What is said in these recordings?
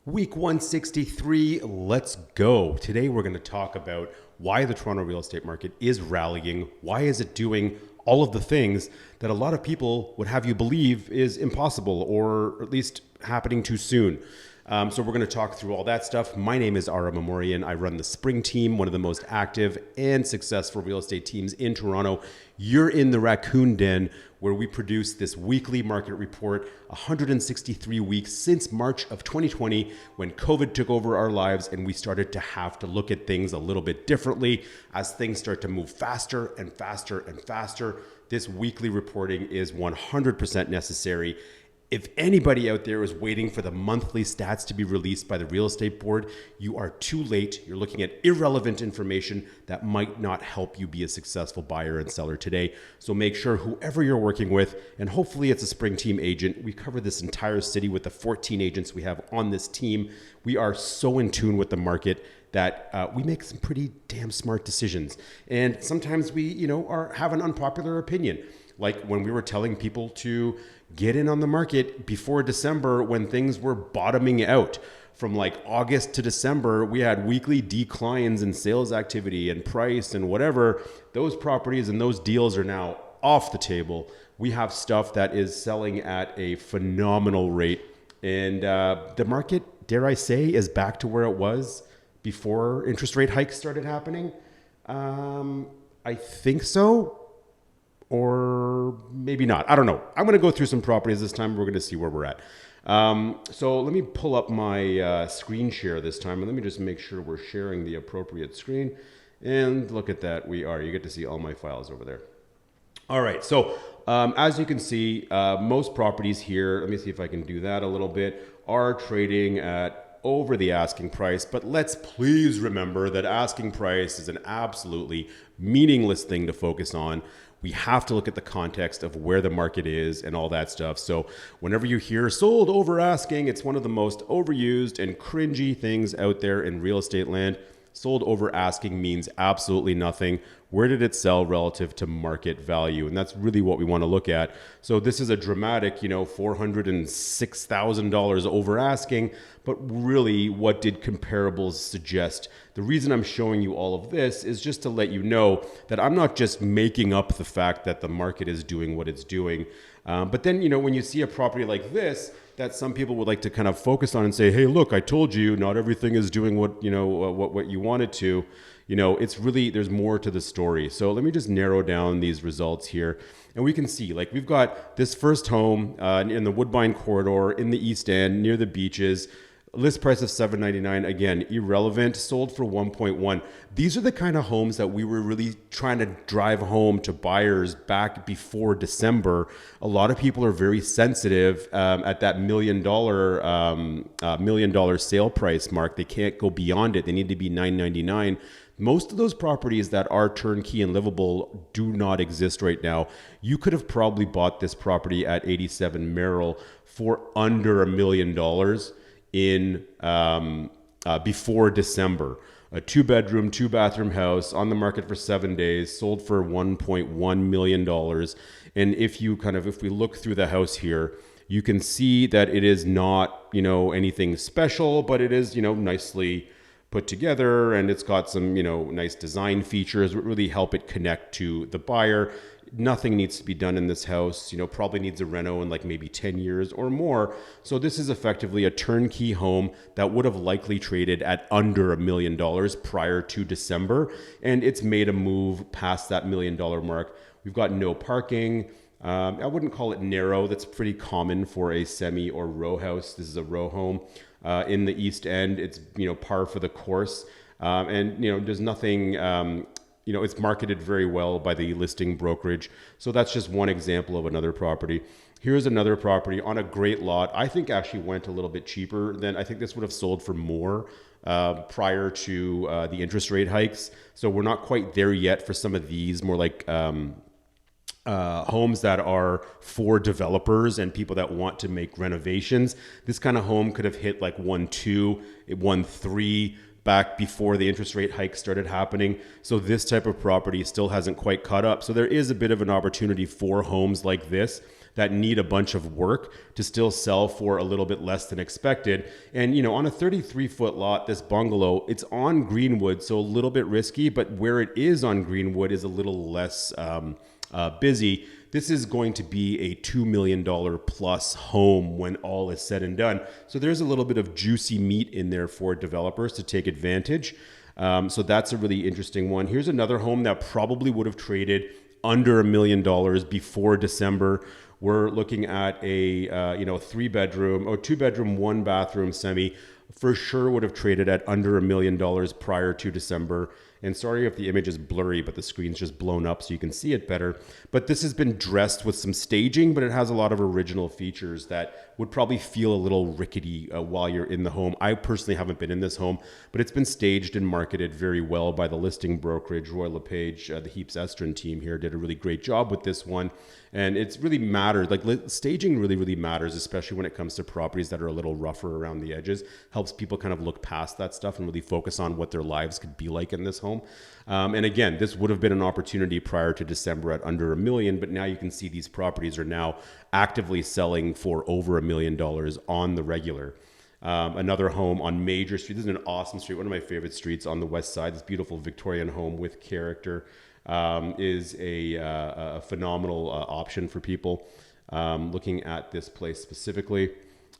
Week 163, let's go. Today we're going to talk about why the Toronto real estate market is rallying. Why is it doing all of the things that a lot of people would have you believe is impossible or at least happening too soon? So we're going to talk through all that stuff. My name is Ara Memorian. I run the Spring Team, one of the most active and successful real estate teams in Toronto. You're in the Raccoon Den, where we produce this weekly market report, 163 weeks since March of 2020, when COVID took over our lives and we started to have to look at things a little bit differently as things start to move faster and faster and faster. This weekly reporting is 100% necessary. If anybody out there is waiting for the monthly stats to be released by the real estate board, you are too late. You're looking at irrelevant information that might not help you be a successful buyer and seller today. So make sure whoever you're working with, and hopefully it's a Spring Team agent. We cover this entire city with the 14 agents we have on this team. We are so in tune with the market that we make some pretty damn smart decisions. And sometimes we, have an unpopular opinion. Like when we were telling people to get in on the market before December when things were bottoming out. From like August to December, we had weekly declines in sales activity and price and whatever. Those properties and those deals are now off the table. We have stuff that is selling at a phenomenal rate. And the market, dare I say, is back to where it was before interest rate hikes started happening. I think so. Or maybe not. I don't know. I'm going to go through some properties this time. We're going to see where we're at. So let me pull up my screen share this time. And let me just make sure we're sharing the appropriate screen. And look at that. We are. You get to see all my files over there. All right. So as you can see, most properties here, let me see if I can do that a little bit, are trading at over the asking price. But let's please remember that asking price is an absolutely meaningless thing to focus on. We have to look at the context of where the market is and all that stuff. So whenever you hear sold over asking, it's one of the most overused and cringy things out there in real estate land. Sold over asking means absolutely nothing. Where did it sell relative to market value? And that's really what we want to look at. So this is a dramatic, $406,000 over asking, but really what did comparables suggest? The reason I'm showing you all of this is just to let you know that I'm not just making up the fact that the market is doing what it's doing. But then, when you see a property like this, that some people would like to kind of focus on and say, hey, look, I told you not everything is doing what you want it to. It's really, there's more to the story. So let me just narrow down these results here. And we can see, we've got this first home in the Woodbine corridor in the East End near the beaches. List price of $799, again, irrelevant, sold for 1.1. These are the kind of homes that we were really trying to drive home to buyers back before December. A lot of people are very sensitive at that $1 million sale price mark. They can't go beyond it. They need to be $999. Most of those properties that are turnkey and livable do not exist right now. You could have probably bought this property at 87 Merrill for under $1 million in before December. A 2-bedroom, 2-bathroom house on the market for 7 days, sold for $1.1 million. And if we look through the house here, you can see that it is not, anything special, but it is, nicely put together, and it's got some, nice design features that really help it connect to the buyer. Nothing needs to be done in this house, probably needs a reno in maybe 10 years or more. So this is effectively a turnkey home that would have likely traded at under $1 million prior to December. And it's made a move past that $1 million mark. We've got no parking. I wouldn't call it narrow. That's pretty common for a semi or row house. This is a row home. In the East End, it's, par for the course. And, there's nothing, it's marketed very well by the listing brokerage. So that's just one example of another property. Here's another property on a great lot. I think actually went a little bit cheaper than, I think this would have sold for more prior to the interest rate hikes. So we're not quite there yet for some of these more homes that are for developers and people that want to make renovations. This kind of home could have hit 1.2, 1.3 back before the interest rate hike started happening. So this type of property still hasn't quite caught up. So there is a bit of an opportunity for homes like this that need a bunch of work to still sell for a little bit less than expected. And, on a 33-foot lot, this bungalow, it's on Greenwood, so a little bit risky, but where it is on Greenwood is a little less busy. This is going to be a $2 million plus home when all is said and done. So there's a little bit of juicy meat in there for developers to take advantage. So that's a really interesting one. Here's another home that probably would have traded under $1 million before December. We're looking at a 3-bedroom or 2-bedroom, 1-bathroom semi. For sure would have traded at under $1 million prior to December. And sorry if the image is blurry, but the screen's just blown up so you can see it better. But this has been dressed with some staging, but it has a lot of original features that would probably feel a little rickety while you're in the home. I personally haven't been in this home, but it's been staged and marketed very well by the listing brokerage, Roy LePage. The Heaps Estrin team here did a really great job with this one. And it's really matters. Like staging really, really matters, especially when it comes to properties that are a little rougher around the edges. Helps people kind of look past that stuff and really focus on what their lives could be like in this home. And again, this would have been an opportunity prior to December at under $1 million, but now you can see these properties are now actively selling for over $1 million on the regular. Another home on Major Street. This is an awesome street, one of my favorite streets on the west side. This beautiful Victorian home with character is a phenomenal option for people looking at this place specifically.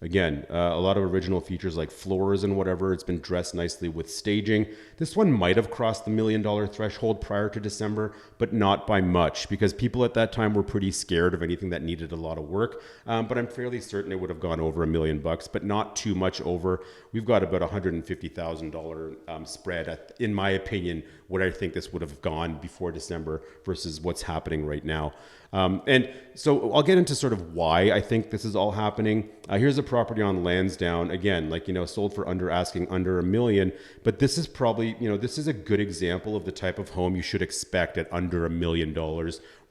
Again, a lot of original features like floors and whatever. It's been dressed nicely with staging. This one might have crossed the $1 million threshold prior to December, but not by much because people at that time were pretty scared of anything that needed a lot of work. But I'm fairly certain it would have gone over $1 million, but not too much over. We've got about $150,000 spread, in my opinion, what I think this would have gone before December versus what's happening right now. And so I'll get into sort of why I think this is all happening. Here's a property on Lansdowne, again, sold for under $1 million, but this is probably, this is a good example of the type of home you should expect at under $1 million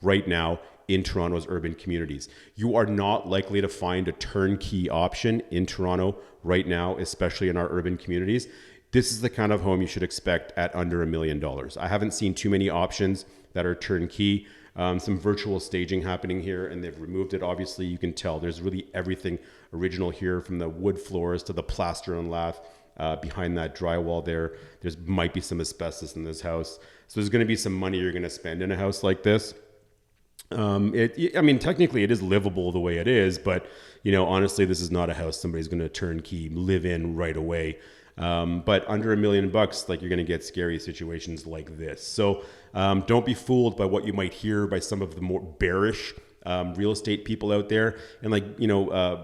right now in Toronto's urban communities. You are not likely to find a turnkey option in Toronto right now, especially in our urban communities. This is the kind of home you should expect at under $1 million. I haven't seen too many options that are turnkey. Some virtual staging happening here, and they've removed it. Obviously, you can tell there's really everything original here, from the wood floors to the plaster and lath. Behind that drywall there might be some asbestos in this house. So there's going to be some money you're going to spend in a house like this. Technically it is livable the way it is, but honestly, this is not a house somebody's going to turnkey live in right away. But under $1 million, you're going to get scary situations like this. So don't be fooled by what you might hear by some of the more bearish real estate people out there. And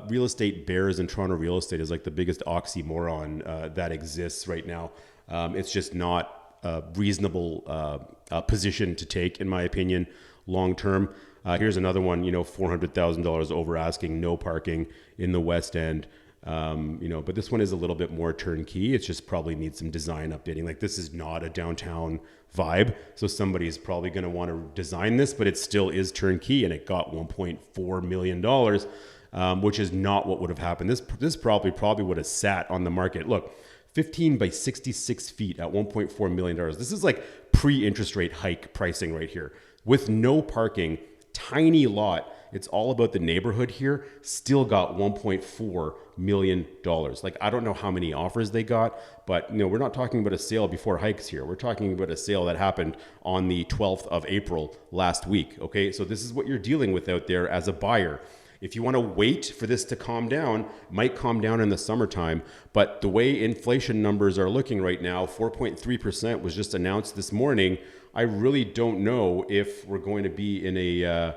real estate bears in Toronto real estate is like the biggest oxymoron that exists right now. It's just not a reasonable position to take, in my opinion, long term. Here's another one, $400,000 over asking, no parking in the West End. But this one is a little bit more turnkey. It just probably needs some design updating. Like, this is not a downtown vibe, so somebody is probably going to want to design this, but it still is turnkey, and it got $1.4 million, which is not what would have happened. This probably would have sat on the market. Look, 15 by 66 feet at $1.4 million. This is like pre-interest rate hike pricing right here, with no parking, tiny lot. It's all about the neighborhood here. Still got $1.4 million. Like, I don't know how many offers they got, but we're not talking about a sale before hikes here. We're talking about a sale that happened on the 12th of April last week. Okay, so this is what you're dealing with out there as a buyer. If you want to wait for this to calm down, it might calm down in the summertime, but the way inflation numbers are looking right now, 4.3% was just announced this morning. I really don't know if we're going to be in a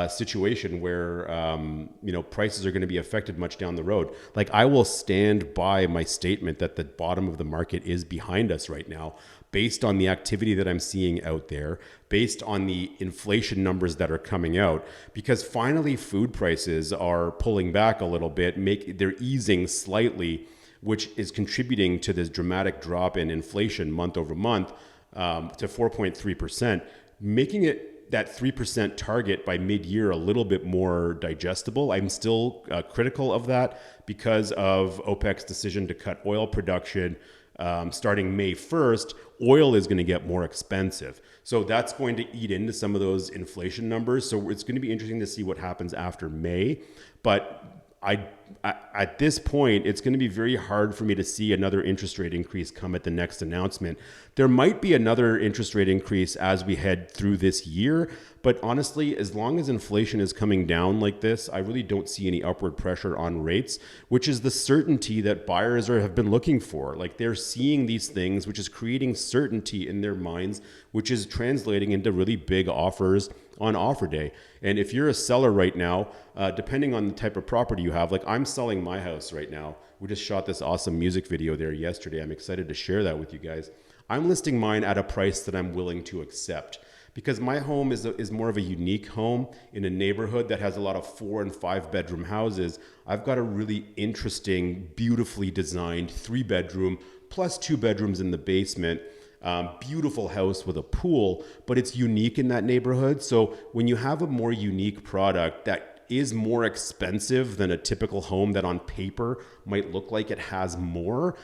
situation where prices are going to be affected much down the road. Like, I will stand by my statement that the bottom of the market is behind us right now, based on the activity that I'm seeing out there, based on the inflation numbers that are coming out, because finally food prices are pulling back a little bit, they're easing slightly, which is contributing to this dramatic drop in inflation month over month to 4.3%, making it that 3% target by mid-year a little bit more digestible. I'm still critical of that because of OPEC's decision to cut oil production starting May 1st, oil is going to get more expensive. So that's going to eat into some of those inflation numbers. So it's going to be interesting to see what happens after May. But at this point, it's going to be very hard for me to see another interest rate increase come at the next announcement. There might be another interest rate increase as we head through this year, but honestly, as long as inflation is coming down like this, I really don't see any upward pressure on rates, which is the certainty that buyers have been looking for. Like, they're seeing these things, which is creating certainty in their minds, which is translating into really big offers on offer day. And if you're a seller right now, depending on the type of property you have, like I'm selling my house right now. We just shot this awesome music video there yesterday. I'm excited to share that with you guys. I'm listing mine at a price that I'm willing to accept, because my home is more of a unique home in a neighborhood that has a lot of 4 and 5 bedroom houses. I've got a really interesting, beautifully designed 3-bedroom plus 2 bedrooms in the basement. Beautiful house with a pool, but it's unique in that neighborhood. So when you have a more unique product that is more expensive than a typical home that on paper might look like it has more,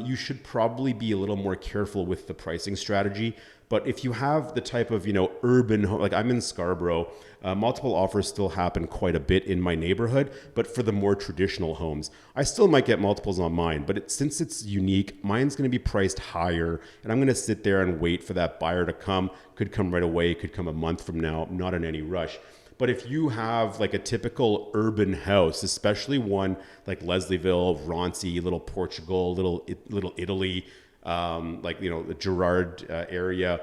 you should probably be a little more careful with the pricing strategy. But if you have the type of, urban home, like I'm in Scarborough, multiple offers still happen quite a bit in my neighborhood. But for the more traditional homes, I still might get multiples on mine. But since it's unique, mine's going to be priced higher. And I'm going to sit there and wait for that buyer to come. Could come right away, could come a month from now, not in any rush. But if you have like a typical urban house, especially one like Leslieville, Roncy, Little Portugal, Little Italy, the Girard area,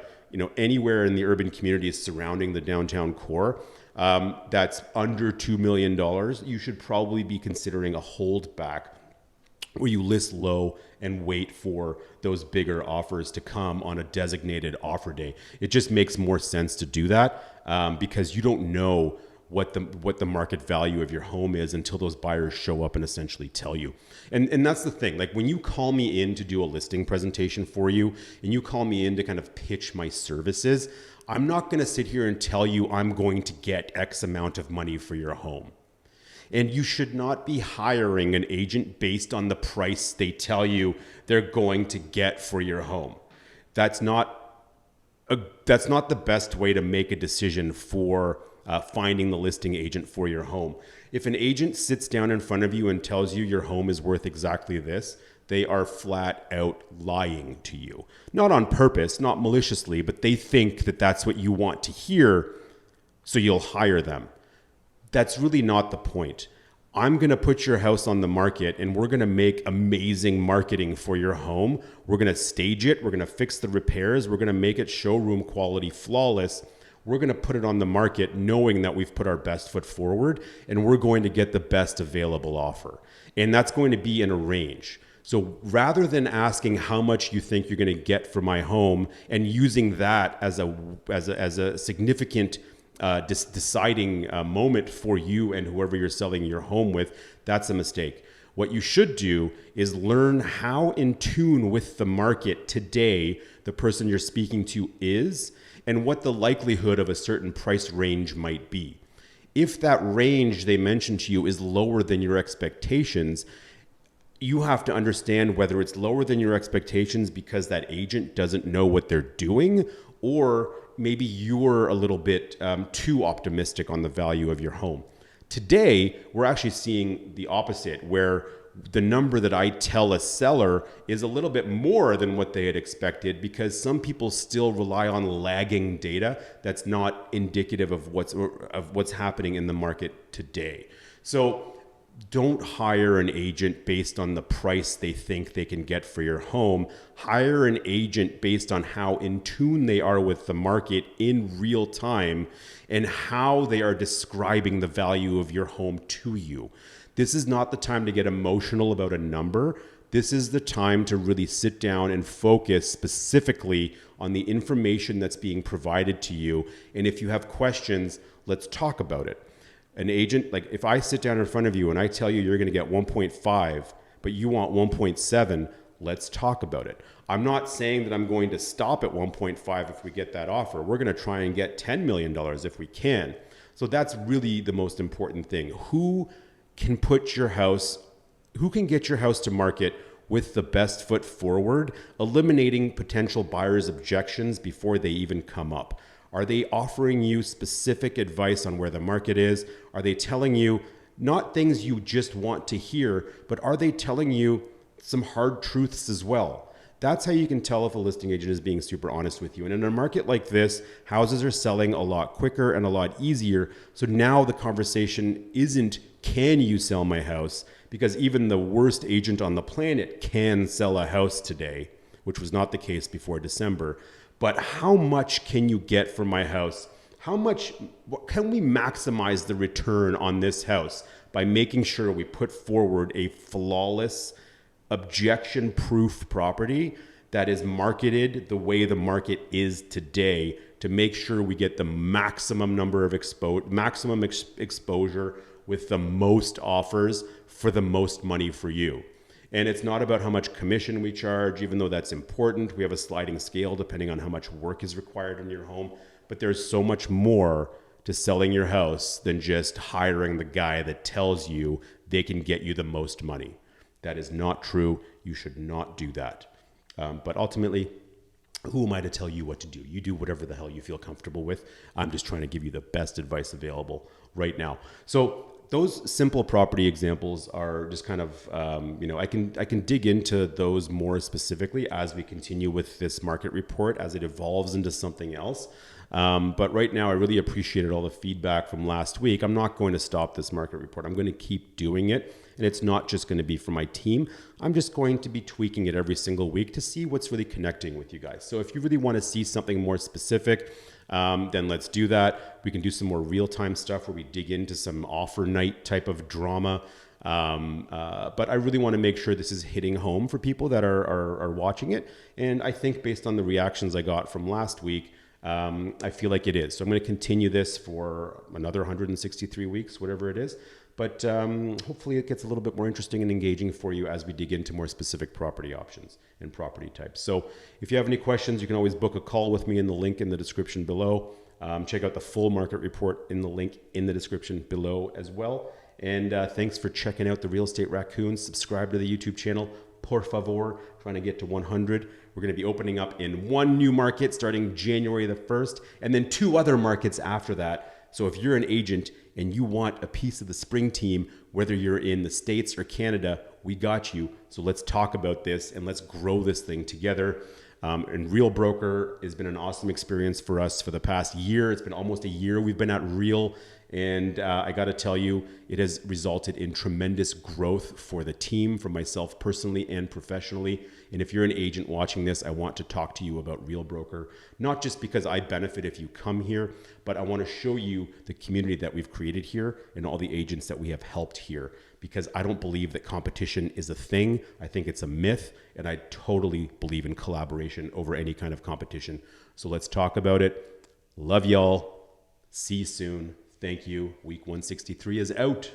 anywhere in the urban communities surrounding the downtown core, that's under $2 million, you should probably be considering a holdback where you list low and wait for those bigger offers to come on a designated offer day. It just makes more sense to do that because you don't know what the market value of your home is until those buyers show up and essentially tell you. And that's the thing. Like when you call me in to do a listing presentation for you and you call me in to kind of pitch my services, I'm not going to sit here and tell you I'm going to get X amount of money for your home. And you should not be hiring an agent based on the price they tell you they're going to get for your home. That's not the best way to make a decision for finding the listing agent for your home. If an agent sits down in front of you and tells you your home is worth exactly this, they are flat out lying to you. Not on purpose, not maliciously, but they think that that's what you want to hear, so you'll hire them. That's really not the point. I'm going to put your house on the market and we're going to make amazing marketing for your home. We're going to stage it. We're going to fix the repairs. We're going to make it showroom quality, flawless. We're going to put it on the market knowing that we've put our best foot forward and we're going to get the best available offer. And that's going to be in a range. So rather than asking how much you think you're going to get for my home and using that as a significant deciding moment for you and whoever you're selling your home with, that's a mistake. What you should do is learn how in tune with the market today the person you're speaking to is and what the likelihood of a certain price range might be. If that range they mentioned to you is lower than your expectations, you have to understand whether it's lower than your expectations because that agent doesn't know what they're doing, or maybe you're a little bit too optimistic on the value of your home. Today, we're actually seeing the opposite, where the number that I tell a seller is a little bit more than what they had expected because some people still rely on lagging data that's not indicative of what's happening in the market today. So don't hire an agent based on the price they think they can get for your home. Hire an agent based on how in tune they are with the market in real time and how they are describing the value of your home to you. This is not the time to get emotional about a number. This is the time to really sit down and focus specifically on the information that's being provided to you. And if you have questions, let's talk about it. An agent, like if I sit down in front of you and I tell you you're going to get 1.5, but you want 1.7, let's talk about it. I'm not saying that I'm going to stop at 1.5 if we get that offer. We're going to try and get $10 million if we can. So that's really the most important thing. Who can get your house to market with the best foot forward, eliminating potential buyers' objections before they even come up? Are they offering you specific advice on where the market is? Are they telling you not things you just want to hear, but are they telling you some hard truths as well? That's how you can tell if a listing agent is being super honest with you. And in a market like this, houses are selling a lot quicker and a lot easier. So now the conversation isn't, can you sell my house? Because even the worst agent on the planet can sell a house today, which was not the case before December. But how much can you get for my house? How much can we maximize the return on this house by making sure we put forward a flawless, objection-proof property that is marketed the way the market is today to make sure we get the maximum number of exposure with the most offers for the most money for you. And it's not about how much commission we charge, even though that's important. We have a sliding scale depending on how much work is required in your home. But there's so much more to selling your house than just hiring the guy that tells you they can get you the most money. That is not true. You should not do that. But ultimately, who am I to tell you what to do? You do whatever the hell you feel comfortable with. I'm just trying to give you the best advice available right now. So those simple property examples are just kind of, I can dig into those more specifically as we continue with this market report, as it evolves into something else. But right now, I really appreciated all the feedback from last week. I'm not going to stop this market report. I'm going to keep doing it. And it's not just going to be for my team. I'm just going to be tweaking it every single week to see what's really connecting with you guys. So if you really want to see something more specific, then let's do that. We can do some more real-time stuff where we dig into some offer night type of drama. But I really want to make sure this is hitting home for people that are watching it. And I think based on the reactions I got from last week, I feel like it is. So I'm going to continue this for another 163 weeks, whatever it is. But hopefully it gets a little bit more interesting and engaging for you as we dig into more specific property options and property types. So if you have any questions, you can always book a call with me in the link in the description below. Check out the full market report in the link in the description below as well. And thanks for checking out the Real Estate Raccoons. Subscribe to the YouTube channel, por favor, trying to get to 100. We're going to be opening up in one new market starting January the 1st, and then 2 other markets after that. So if you're an agent and you want a piece of the spring team, whether you're in the States or Canada, we got you. So let's talk about this and let's grow this thing together. And Real Broker has been an awesome experience for us for the past year. It's been almost a year we've been at Real. And I got to tell you, it has resulted in tremendous growth for the team, for myself personally and professionally. And if you're an agent watching this, I want to talk to you about Real Broker, not just because I benefit if you come here, but I want to show you the community that we've created here and all the agents that we have helped here, because I don't believe that competition is a thing. I think it's a myth, and I totally believe in collaboration over any kind of competition. So let's talk about it. Love y'all. See you soon. Thank you. Week 163 is out.